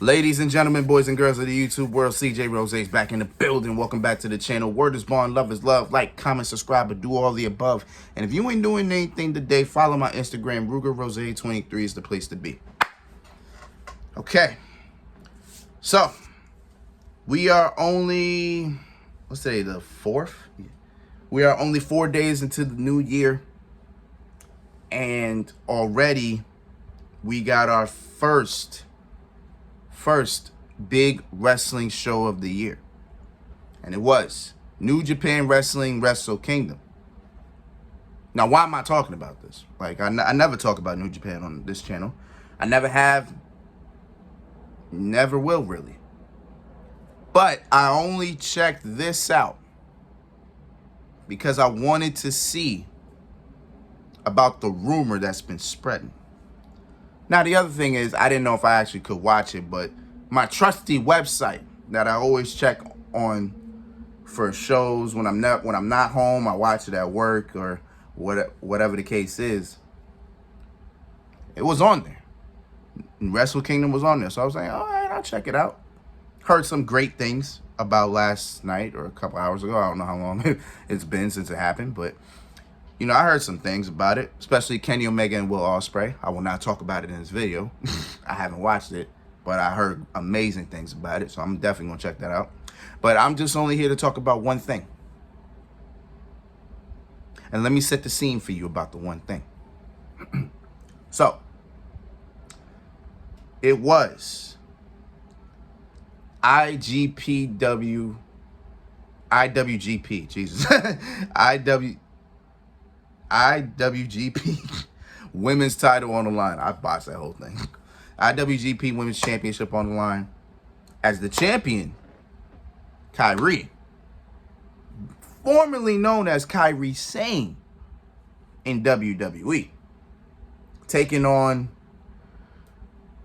Ladies and gentlemen, boys and girls of the YouTube world, CJ Rose's back in the building. Welcome back to the channel. Word is bond, love is love. Like, comment, subscribe, and do all the above. And if you ain't doing anything today, follow my Instagram. RugerRose23 is the place to be. Okay. So, we are only, let's say the 4th? We are only 4 days into the new year. And already, we got our first big wrestling show of the year. And it was New Japan Wrestling Wrestle Kingdom. Now, why am I talking about this? Like, I never talk about New Japan on this channel. I never have. Never will, really. But I only checked this out because I wanted to see about the rumor that's been spreading. Now, the other thing is, I didn't know if I actually could watch it, but my trusty website that I always check on for shows when I'm not home, I watch it at work or whatever the case is. It was on there. Wrestle Kingdom was on there, so I was like, all right, I'll check it out. Heard some great things about last night or a couple hours ago. I don't know how long it's been since it happened, but you know, I heard some things about it, especially Kenny Omega and Will Ospreay. I will not talk about it in this video. I haven't watched it, but I heard amazing things about it, so I'm definitely going to check that out. But I'm just only here to talk about one thing. And let me set the scene for you about the one thing. So, it was IWGP, Jesus, IWGP women's title on the line. I botched that whole thing. IWGP Women's Championship on the line. As the champion, Kairi, formerly known as Kairi Sane in WWE, taking on,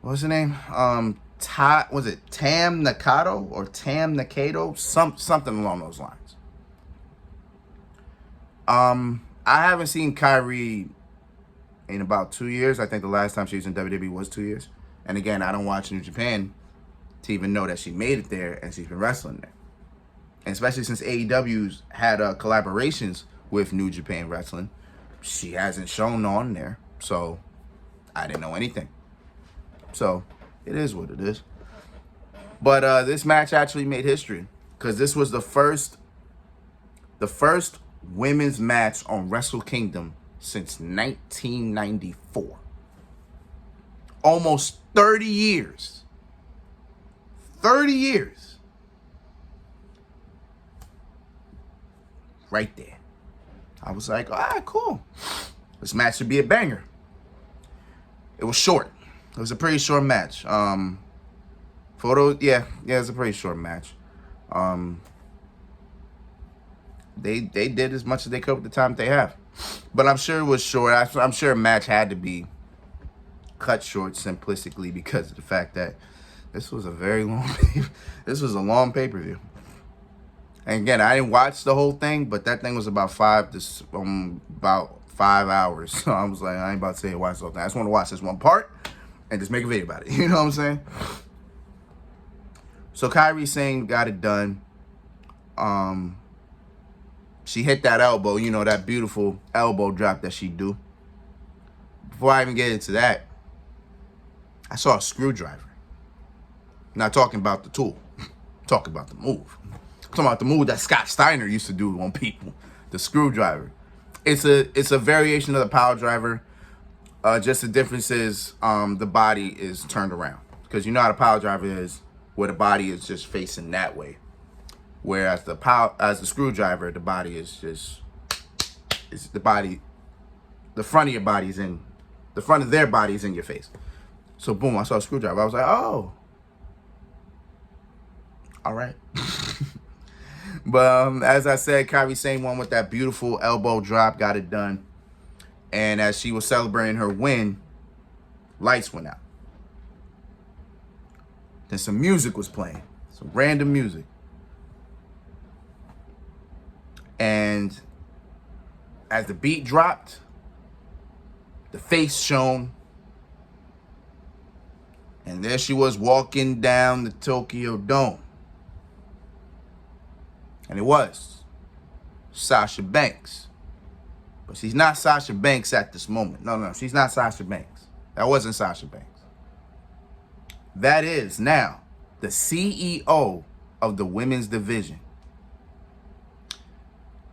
what's her name? Was it Tam Nakano or Tam Nakano? Something along those lines. I haven't seen Kairi in about 2 years. I think the last time she was in WWE was 2 years. And again, I don't watch New Japan to even know that she made it there and she's been wrestling there. And especially since AEW's had collaborations with New Japan Wrestling, she hasn't shown on there. So I didn't know anything. So it is what it is. But this match actually made history because this was the first women's match on Wrestle Kingdom since 1994. Almost 30 years. 30 years. Right there. I was like, all right, cool. This match should be a banger. It was short. It was a pretty short match. Yeah, it's a pretty short match. They did as much as they could with the time they have. But I'm sure it was short. I'm sure a match had to be cut short simplistically because of the fact that this was a very long this was a long pay-per-view. And again, I didn't watch the whole thing, but that thing was about 5 hours. So I was like, I ain't about to say watch the whole thing. I just want to watch this one part and just make a video about it. You know what I'm saying? So Kairi Sane got it done. She hit that elbow, you know, that beautiful elbow drop that she do. Before I even get into that, I saw a screwdriver. I'm not talking about the tool. I'm talking about the move. I'm talking about the move that Scott Steiner used to do on people. The screwdriver. It's a variation of the power driver. Just the difference is the body is turned around. Because you know how the power driver is, where the body is just facing that way. Whereas the screwdriver, the body is just, the front of your body is in, the front of their body is in your face. So boom, I saw a screwdriver. I was like, oh, all right. But as I said, Kairi Sane won with that beautiful elbow drop, got it done. And as she was celebrating her win, lights went out. Then some music was playing, some random music. And as the beat dropped, the face shone, And there she was walking down the Tokyo Dome. And it was Sasha Banks. But she's not Sasha Banks at this moment. No, she's not Sasha Banks. That wasn't Sasha Banks. That is now the CEO of the women's division.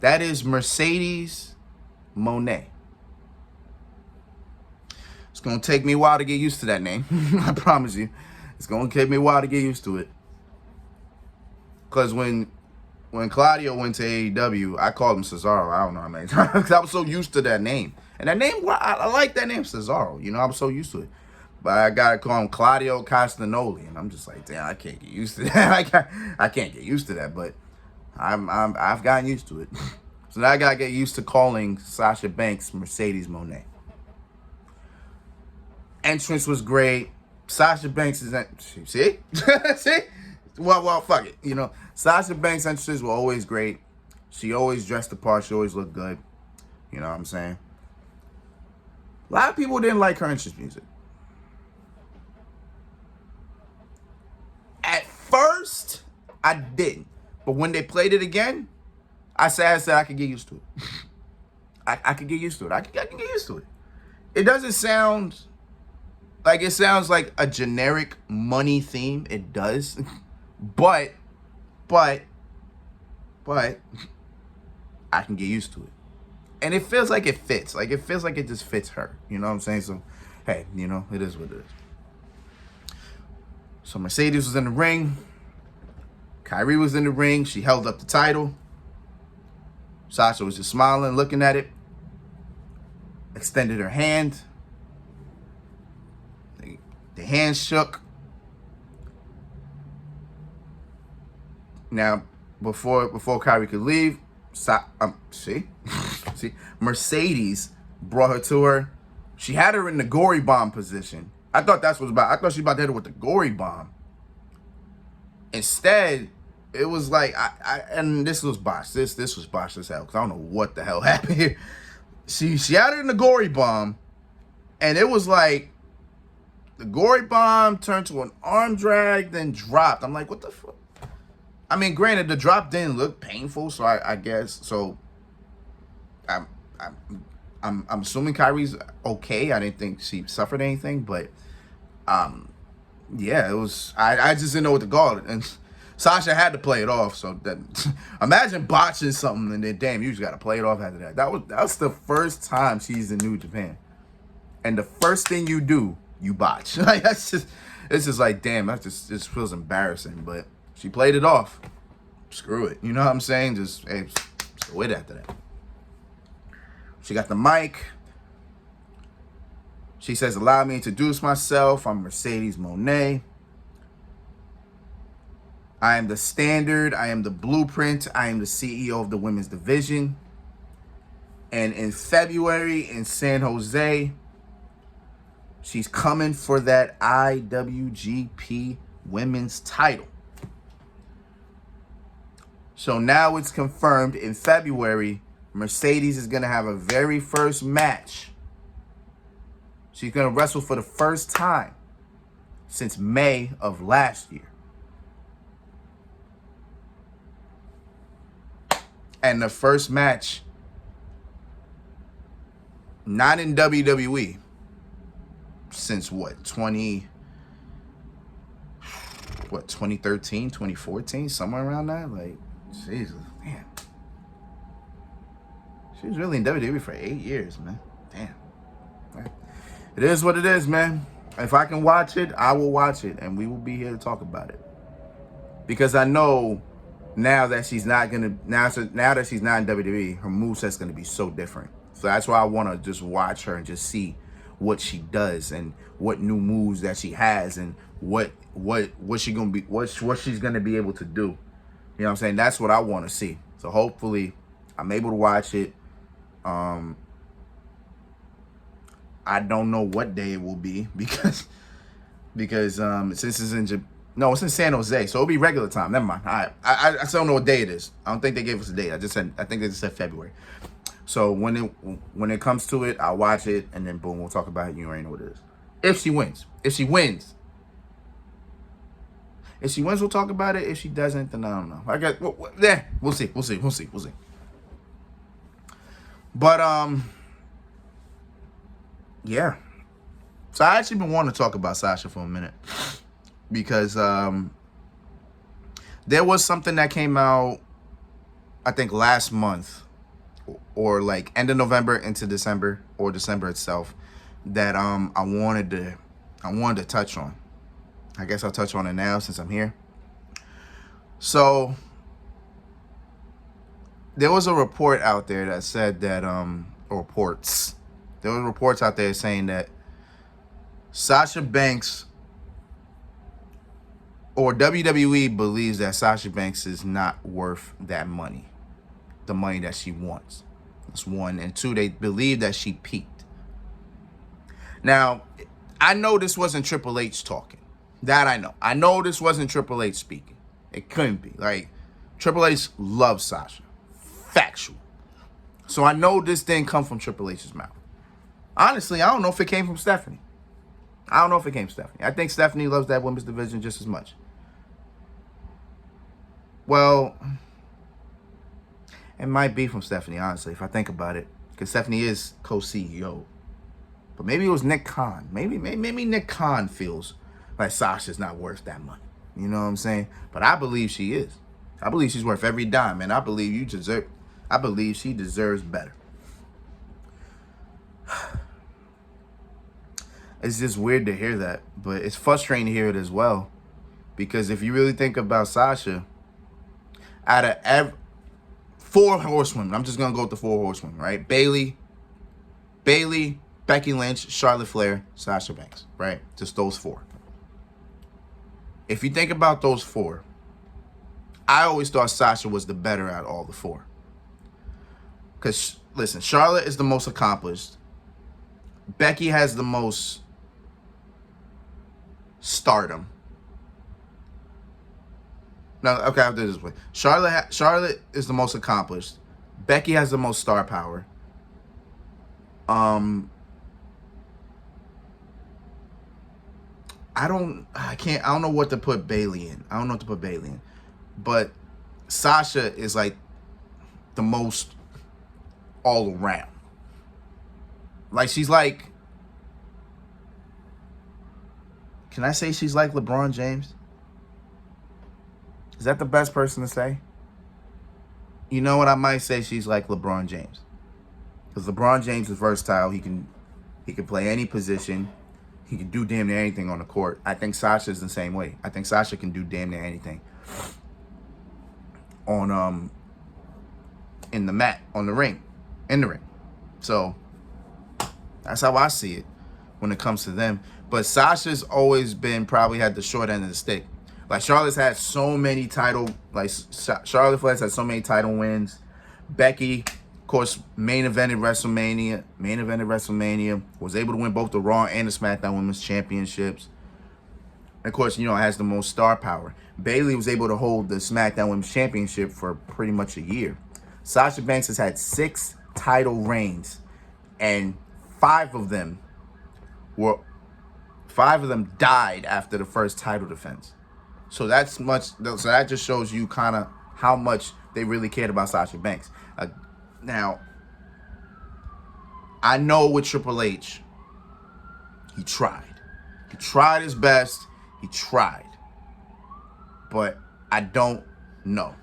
That is Mercedes Mone. It's going to take me a while to get used to that name. I promise you. It's going to take me a while to get used to it. Because when Claudio went to AEW, I called him Cesaro. I don't know how many times. Because I was so used to that name. And that name, I like that name, Cesaro. You know, I'm so used to it. But I got to call him Claudio Castagnoli. And I'm just like, damn, I can't get used to that. I can't get used to that. But I've gotten used to it. So now I got to get used to calling Sasha Banks Mercedes Mone. Entrance was great. Sasha Banks is see? See? Well, fuck it. You know, Sasha Banks' entrances were always great. She always dressed the part. She always looked good. You know what I'm saying? A lot of people didn't like her entrance music. At first, I didn't. But when they played it again, I said I could get used to it. I could get used to it. I can get used to it. It doesn't sound like it sounds like a generic money theme. It does. But I can get used to it. And it feels like it fits. Like it feels like it just fits her. You know what I'm saying? So, hey, you know, it is what it is. So Mercedes was in the ring. Kyrie was in the ring. She held up the title. Sasha was just smiling, looking at it. Extended her hand. The hand shook. Now, before Kyrie could leave, see, Mercedes brought her to her. She had her in the gory bomb position. I thought that's what it was about. I thought she was about to hit her with the gory bomb. Instead, it was like and this was botched. This was botched as hell because I don't know what the hell happened here. She had her in the gory bomb, and it was like the gory bomb turned to an arm drag, then dropped. I'm like, what the fuck? I mean, granted, the drop didn't look painful, so I guess so. I'm assuming Kyrie's okay. I didn't think she suffered anything, but yeah, it was. I just didn't know what to call it, and Sasha had to play it off. So that imagine botching something and then damn, you just got to play it off after that. That was the first time she's in New Japan, and the first thing you do, you botch. Like it's just like damn, that just feels embarrassing, but. She played it off. Screw it. You know what I'm saying? Just quit after that. She got the mic. She says, allow me to introduce myself. I'm Mercedes Mone. I am the standard. I am the blueprint. I am the CEO of the women's division. And in February in San Jose, she's coming for that IWGP women's title. So now it's confirmed in February, Mercedes is going to have a very first match. She's going to wrestle for the first time since May of last year. And the first match, not in WWE, since what, 2013, 2014, somewhere around that? Like, Jesus, damn. She was really in WWE for 8 years, man. Damn. It is what it is, man. If I can watch it, I will watch it, and we will be here to talk about it. Because I know now that she's not gonna now that she's not in WWE, her moveset's gonna be so different. So that's why I want to just watch her and just see what she does and what new moves that she has and what she's gonna be able to do. You know what I'm saying? That's what I want to see. So hopefully I'm able to watch it. I don't know what day it will be because since it's it's in San Jose, so it'll be regular time. Never mind. All right. I still don't know what day it is. I don't think they gave us a date. I think they just said February. So when it comes to it, I'll watch it and then boom, we'll talk about it. You already know what it is. If she wins. If she wins, we'll talk about it. If she doesn't, then I don't know. I guess we'll see. But yeah. So I actually been wanting to talk about Sasha for a minute because there was something that came out, I think last month, or like end of November into December, or December itself, that I wanted to touch on. I guess I'll touch on it now since I'm here. So there was a report out there that said that there were reports out there saying that Sasha Banks, or WWE believes that Sasha Banks is not worth that money, the money that she wants. That's one. And two, they believe that she peaked. Now, I know this wasn't Triple H talking. That I know. I know this wasn't Triple H speaking. It couldn't be. Like, Triple H loves Sasha. Factual. So I know this didn't come from Triple H's mouth. Honestly, I don't know if it came from Stephanie. I think Stephanie loves that women's division just as much. Well, it might be from Stephanie, honestly, if I think about it. Because Stephanie is co-CEO. But maybe it was Nick Khan. Maybe Nick Khan feels like Sasha's not worth that money. You know what I'm saying? But I believe she is. I believe she's worth every dime, and I believe she deserves better. It's just weird to hear that, but it's frustrating to hear it as well. Because if you really think about Sasha, out of 4 horsewomen, I'm just going to go with the 4 horsewomen, right? Bayley, Becky Lynch, Charlotte Flair, Sasha Banks, right? Just those 4. If you think about those 4, I always thought Sasha was the better out of all the 4. Because, listen, Charlotte is the most accomplished. Becky has the most stardom. No, okay, I'll do it this way. Charlotte is the most accomplished. Becky has the most star power. I don't know what to put Bayley in. But Sasha is like the most all around. Like, she's like, can I say she's like LeBron James? Is that the best person to say? You know what? I might say she's like LeBron James. Because LeBron James is versatile. He can play any position. He can do damn near anything on the court. I think Sasha's the same way. I think Sasha can do damn near anything on in the mat, in the ring. So that's how I see it when it comes to them. But Sasha's always probably had the short end of the stick. Like, Charlotte's had so many Charlotte Flair's had so many title wins. Becky, of course, main evented WrestleMania, was able to win both the Raw and the SmackDown Women's Championships. And of course, has the most star power. Bayley was able to hold the SmackDown Women's Championship for pretty much a year. Sasha Banks has had 6 title reigns, and 5 of them died after the first title defense. So that's much. So that just shows you kind of how much they really cared about Sasha Banks. Now, I know with Triple H, he tried. He tried his best. He tried. But I don't know.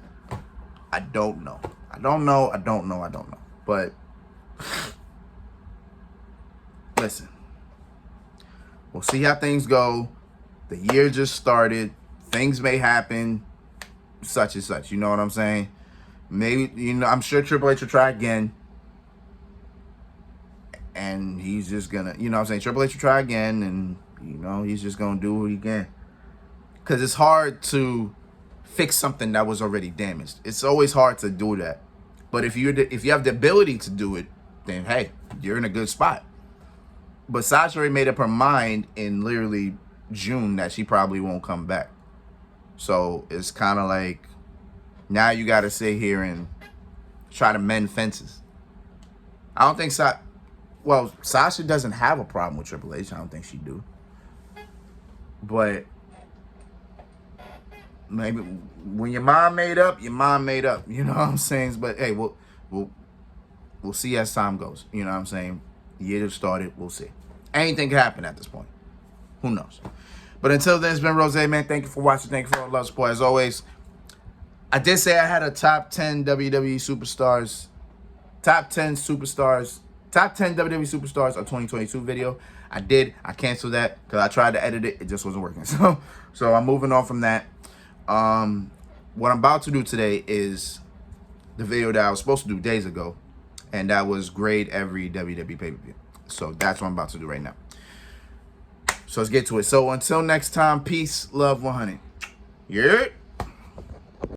But listen, we'll see how things go. The year just started. Things may happen, such and such. You know what I'm saying? Maybe, I'm sure Triple H will try again. And he's just gonna, Triple H will try again, and, he's just gonna do what he can. Because it's hard to fix something that was already damaged. It's always hard to do that. But if you have the ability to do it, then, hey, you're in a good spot. But Sasha already made up her mind in literally June that she probably won't come back. So it's kind of like, now you got to sit here and try to mend fences. I don't think Sasha doesn't have a problem with Triple H. I don't think she do. But maybe when your mind made up, your mind made up. You know what I'm saying? But hey, we'll see as time goes. You know what I'm saying? The year just started. We'll see. Anything can happen at this point. Who knows? But until then, it's been Rose, man. Thank you for watching. Thank you for all the love, support. As always, I did say I had a top 10 WWE superstars, top 10 WWE superstars of 2022 video. I did. I canceled that because I tried to edit it. It just wasn't working. So I'm moving on from that. What I'm about to do today is the video that I was supposed to do days ago, and that was grade every WWE pay-per-view. So that's what I'm about to do right now. So let's get to it. So until next time, peace, love, 100. Yeah.